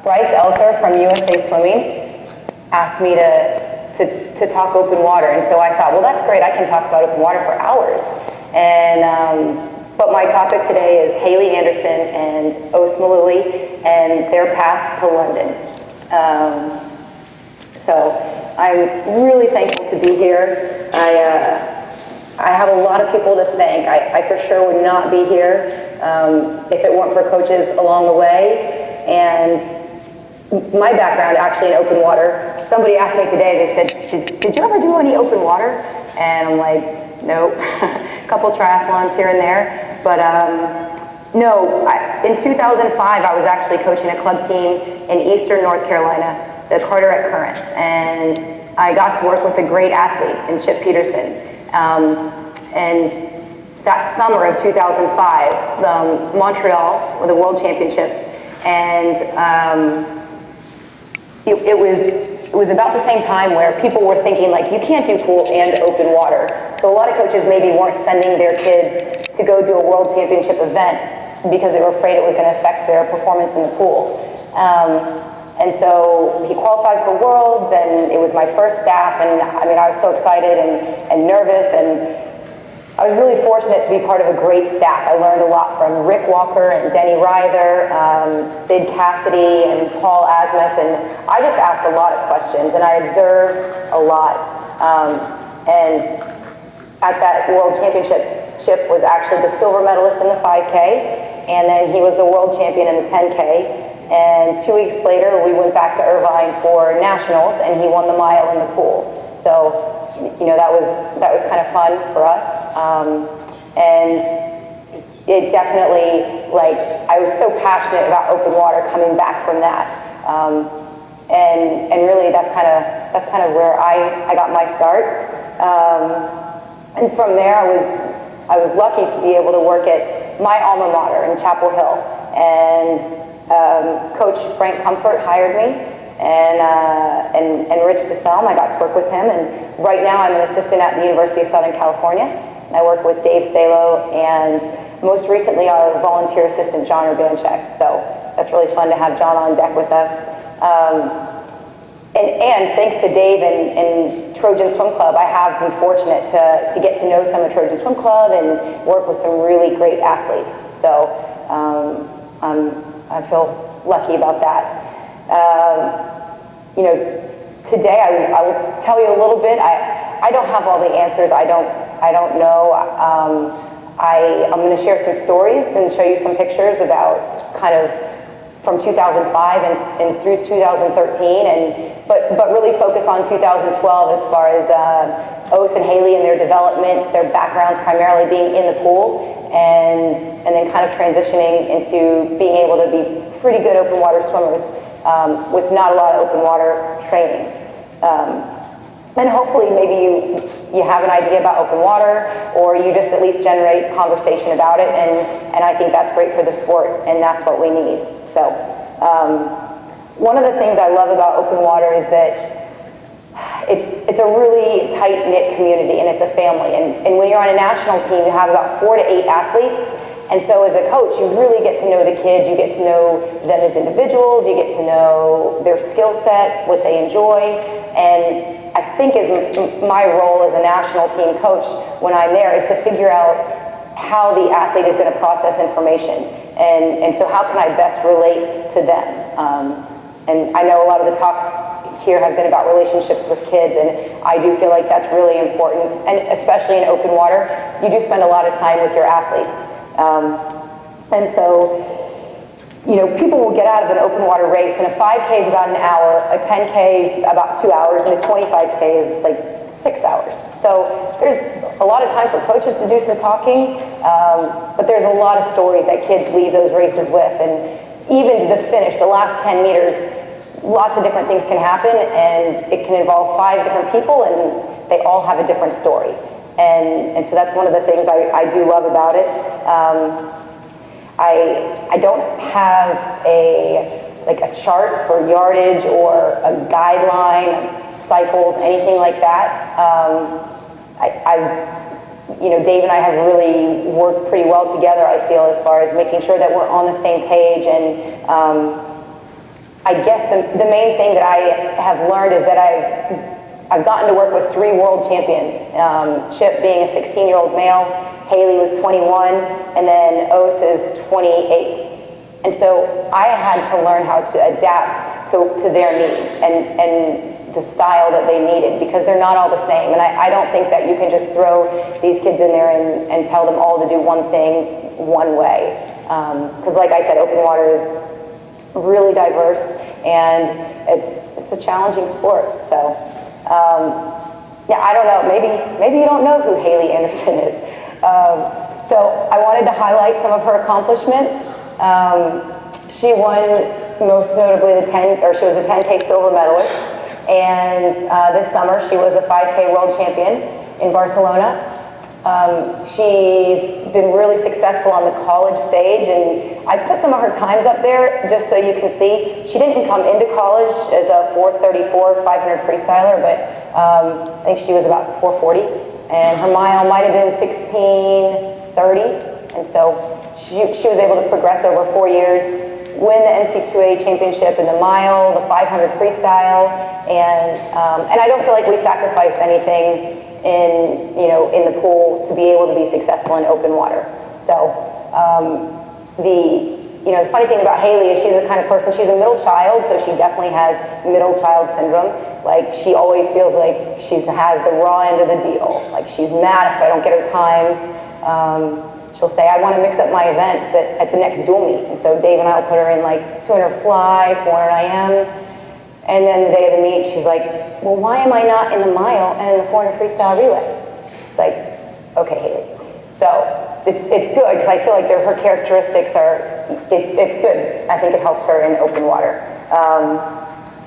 Bryce Elser from USA Swimming asked me to talk open water, and so I thought, well, that's great. I can talk about open water for hours. But my topic today is Haley Anderson and Os Maluli and their path to London. So I'm really thankful to be here. I have a lot of people to thank. I for sure would not be here if it weren't for coaches along the way. And my background actually in open water, somebody asked me today, they said, did you ever do any open water? And I'm like, nope. A couple triathlons here and there. But no, in 2005, I was actually coaching a club team in Eastern North Carolina, the Carteret Currents. And I got to work with a great athlete in Chip Peterson. And that summer of 2005, Montreal, the World Championships, and it was about the same time where people were thinking, like, you can't do pool and open water. So a lot of coaches maybe weren't sending their kids to go do a World Championship event because they were afraid it was going to affect their performance in the pool. And so he qualified for Worlds, and it was my first staff, and I mean, I was so excited and nervous, and I was really fortunate to be part of a great staff. I learned a lot from Rick Walker and Denny Ryther, Sid Cassidy and Paul Asmuth, and I just asked a lot of questions, and I observed a lot. And at that World Championship, Chip was actually the silver medalist in the 5K, and then he was the world champion in the 10K. And 2 weeks later, we went back to Irvine for nationals, and he won the mile in the pool. So, you know, that was kind of fun for us. And it definitely, like, I was so passionate about open water coming back from that. And really, that's kind of where I got my start. And from there, I was lucky to be able to work at my alma mater in Chapel Hill. And Coach Frank Comfort hired me, and Rich DeSelm, I got to work with him, and right now I'm an assistant at the University of Southern California, and I work with Dave Salo, and most recently our volunteer assistant, John Urbanchek, so that's really fun to have John on deck with us. And thanks to Dave and Trojan Swim Club, I have been fortunate to get to know some of Trojan Swim Club and work with some really great athletes, so I feel lucky about that. You know, today I will tell you a little bit. I don't have all the answers. I don't know. I'm going to share some stories and show you some pictures about kind of from 2005 and through 2013, but really focus on 2012 as far as Os and Haley and their development, their backgrounds primarily being in the pool, and then kind of transitioning into being able to be pretty good open water swimmers with not a lot of open water training. And hopefully maybe you have an idea about open water, or you just at least generate conversation about it, and I think that's great for the sport, and that's what we need. So one of the things I love about open water is that it's a really tight-knit community, and it's a family. And when you're on a national team, you have about 4 to 8 athletes. And so as a coach, you really get to know the kids. You get to know them as individuals. You get to know their skill set, what they enjoy. And I think my role as a national team coach when I'm there is to figure out how the athlete is going to process information. And so how can I best relate to them? And I know a lot of the talks here have been about relationships with kids, and I do feel like that's really important, and especially in open water, you do spend a lot of time with your athletes. And so, you know, people will get out of an open water race, and a 5K is about an hour, a 10K is about 2 hours, and a 25K is like 6 hours. So there's a lot of time for coaches to do some talking, but there's a lot of stories that kids leave those races with, and even to the finish, the last 10 meters, lots of different things can happen, and it can involve 5 different people, and they all have a different story. And so that's one of the things I do love about it. I don't have a chart for yardage or a guideline, cycles, anything like that. You know, Dave and I have really worked pretty well together, I feel, as far as making sure that we're on the same page, and I guess the main thing that I have learned is that I've gotten to work with 3 world champions. Chip being a 16-year-old male, Haley was 21, and then Ose is 28. And so I had to learn how to adapt to their needs and the style that they needed, because they're not all the same. And I don't think that you can just throw these kids in there and tell them all to do one thing one way. Because like I said, open water is really diverse, and it's a challenging sport. So yeah, I don't know, maybe you don't know who Haley Anderson is. So I wanted to highlight some of her accomplishments. She won most notably she was a 10K silver medalist, and this summer she was a 5K world champion in Barcelona. She's been really successful on the college stage, and I put some of her times up there just so you can see. She didn't come into college as a 4:34 500 freestyler, but I think she was about 4:40, and her mile might have been 16:30, and so she was able to progress over 4 years, win the NC2A championship in the mile, the 500 freestyle, and I don't feel like we sacrificed anything in the pool to be able to be successful in open water. So the funny thing about Haley is she's the kind of person, she's a middle child, so she definitely has middle child syndrome. Like, she always feels like she has the raw end of the deal. Like, she's mad if I don't get her times. She'll say, I want to mix up my events at the next dual meet. And so Dave and I will put her in like 200 fly, 400 IM. And then the day of the meet, she's like, well, why am I not in the mile and in the 400 freestyle relay? It's like, okay, Haley. So it's good, because I feel like her characteristics it's good. I think it helps her in open water.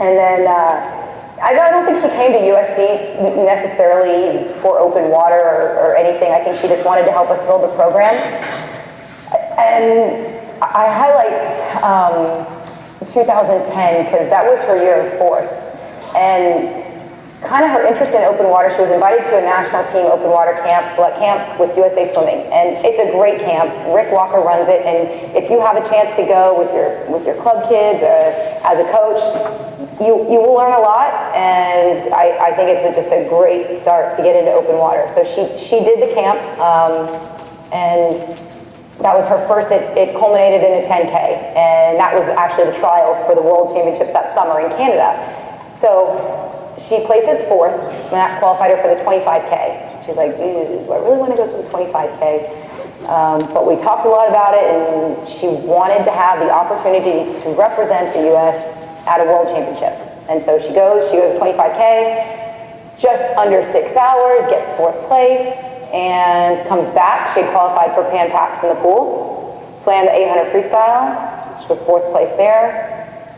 And then I don't think she came to USC necessarily for open water or anything. I think she just wanted to help us build the program. And I highlight 2010 because that was her year of fourths. And kind of her interest in open water, she was invited to a national team open water camp, select camp with USA Swimming. And it's a great camp. Rick Walker runs it. And if you have a chance to go with your club kids as a coach, you will learn a lot. And I think it's just a great start to get into open water. So she did the camp, and that was her first. It culminated in a 10K, and that was actually the trials for the World Championships that summer in Canada. So she places fourth, and that qualified her for the 25K. She's like, do I really want to go to the 25K? But we talked a lot about it, and she wanted to have the opportunity to represent the U.S. at a World Championship. And so she goes 25K, just under 6 hours, gets fourth place, and comes back. She had qualified for Pan Pacs in the pool, swam the 800 freestyle. She was fourth place there.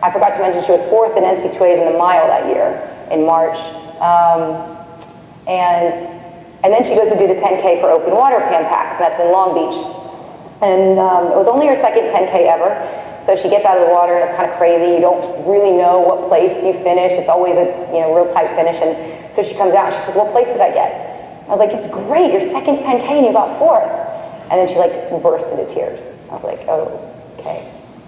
I forgot to mention she was fourth in NC2As in the mile that year in March. And then she goes to do the 10K for open water Pan Pacs, and that's in Long Beach. And it was only her second 10K ever. So she gets out of the water, and it's kind of crazy. You don't really know what place you finish. It's always a real tight finish. And so she comes out, and she said, what place did I get? I was like, it's great, your second 10K and you got fourth. And then she burst into tears. I was like, oh, okay.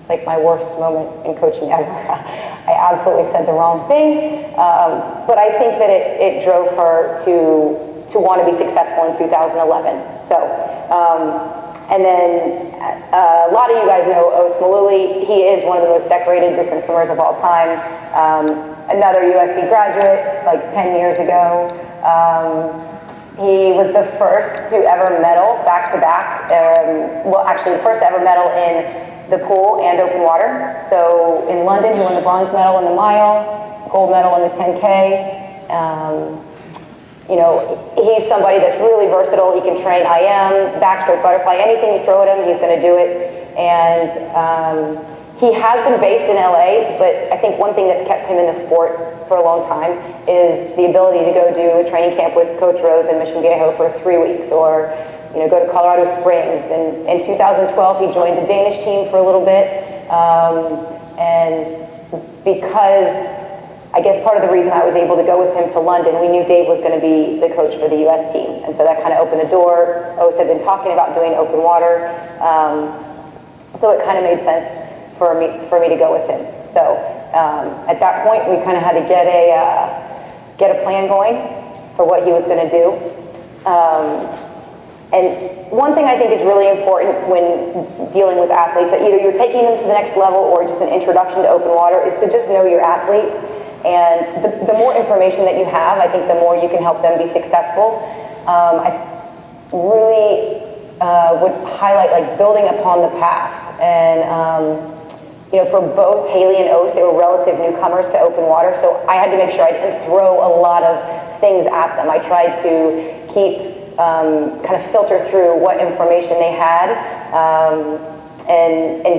Like my worst moment in coaching ever. I absolutely said the wrong thing. But I think that it drove her to want to be successful in 2011. So, and then a lot of you guys know Ose Maluli. He is one of the most decorated distance swimmers of all time. Another USC graduate, like 10 years ago. He was the first to ever medal back-to-back. Well, actually, the first to ever medal in the pool and open water. So in London, he won the bronze medal in the mile, gold medal in the 10K. He's somebody that's really versatile. He can train IM, backstroke, butterfly, anything you throw at him, he's going to do it. And he has been based in LA, but I think one thing that's kept him in the sport for a long time is the ability to go do a training camp with Coach Rose in Mission Viejo for 3 weeks, or go to Colorado Springs. And in 2012, he joined the Danish team for a little bit. And because I guess part of the reason I was able to go with him to London, we knew Dave was going to be the coach for the U.S. team. And so that kind of opened the door. Ose had been talking about doing open water. So it kind of made sense for me to go with him. So at that point, we kind of had to get a plan going for what he was going to do. And one thing I think is really important when dealing with athletes, that either you're taking them to the next level or just an introduction to open water, is to just know your athlete. And the more information that you have, I think the more you can help them be successful. I really would highlight like building upon the past. And you know, for both Haley and Oates, they were relative newcomers to open water, so I had to make sure I didn't throw a lot of things at them. I tried to keep kind of filter through what information they had, and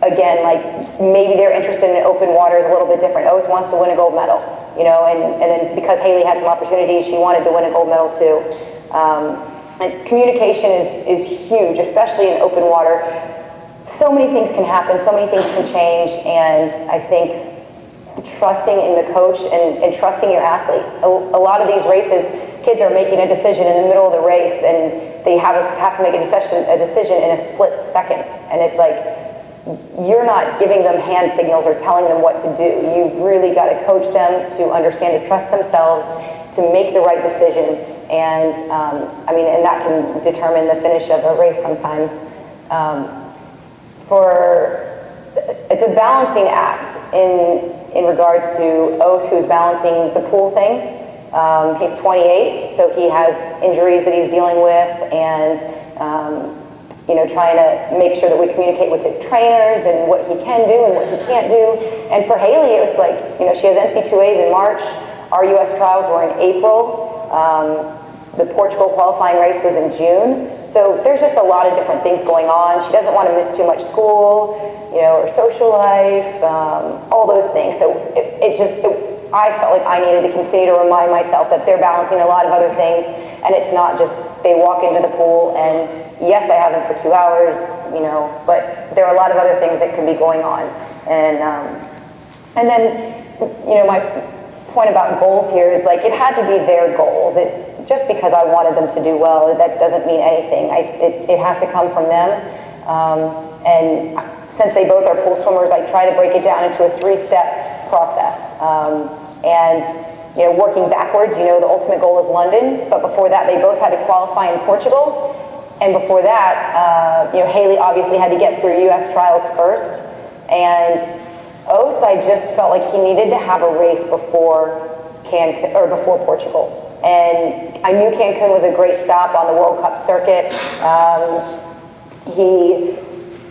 again, like maybe they're interested in open water is a little bit different. Oates wants to win a gold medal, you know, and then because Haley had some opportunities, she wanted to win a gold medal too. And communication is huge, especially in open water. So many things can happen, so many things can change, and I think trusting in the coach and trusting your athlete. A lot of these races, kids are making a decision in the middle of the race, and they have to make a decision in a split second. And it's like, you're not giving them hand signals or telling them what to do. You've really got to coach them to understand, to trust themselves, to make the right decision. And I mean, and that can determine the finish of a race sometimes. It's a balancing act in regards to Oates, who's balancing the pool thing. He's 28, so he has injuries that he's dealing with, and you know, trying to make sure that we communicate with his trainers and what he can do and what he can't do. And for Haley, it was like, you know, she has NC2As in March. Our U.S. trials were in April. The Portugal qualifying race was in June. So there's just a lot of different things going on. She doesn't want to miss too much school, you know, or social life, all those things. So I felt like I needed to continue to remind myself that they're balancing a lot of other things, and it's not just they walk into the pool and yes, I have them for 2 hours, you know, but there are a lot of other things that could be going on. And then, you know, my point about goals here is like it had to be their goals. It's just because I wanted them to do well, that doesn't mean anything. It has to come from them. And since they both are pool swimmers, I try to break it down into a 3-step process. And you know, working backwards, you know, the ultimate goal is London, but before that, they both had to qualify in Portugal. And before that, you know, Haley obviously had to get through U.S. trials first. And Oates, I just felt like he needed to have a race before Portugal. And I knew Cancun was a great stop on the World Cup circuit. He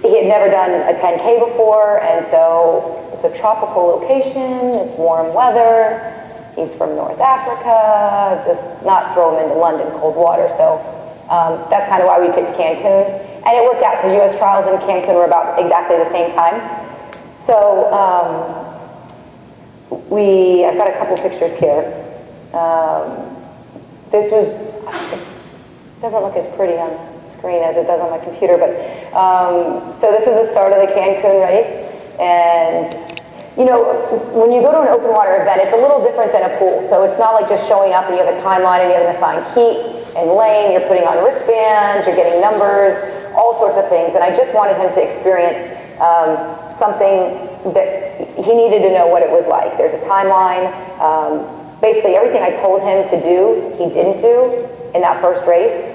had never done a 10K before, and so it's a tropical location, it's warm weather, he's from North Africa, just not throw him into London, cold water. So that's kind of why we picked Cancun. And it worked out because U.S. trials in Cancun were about exactly the same time. So I've got a couple pictures here. It doesn't look as pretty on screen as it does on my computer, but so this is the start of the Cancun race. And you know, when you go to an open water event, it's a little different than a pool. So it's not like just showing up and you have a timeline and you have an assigned heat and lane, you're putting on wristbands, you're getting numbers, all sorts of things. And I just wanted him to experience something that he needed to know what it was like. There's a timeline. Basically everything I told him to do, he didn't do in that first race.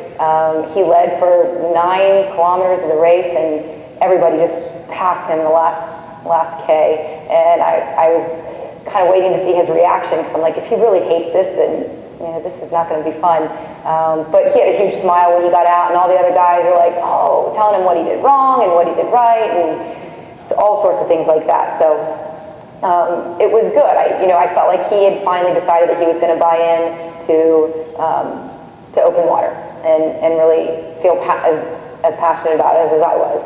He led for 9 kilometers of the race, and everybody just passed him the last K. And I was kind of waiting to see his reaction, because I'm like, if he really hates this, then you know, this is not going to be fun. But he had a huge smile when he got out, and all the other guys were like, oh, telling him what he did wrong and what he did right, and so all sorts of things like that. So it was good. I felt like he had finally decided that he was going to buy in to open water and really feel as passionate about it as I was.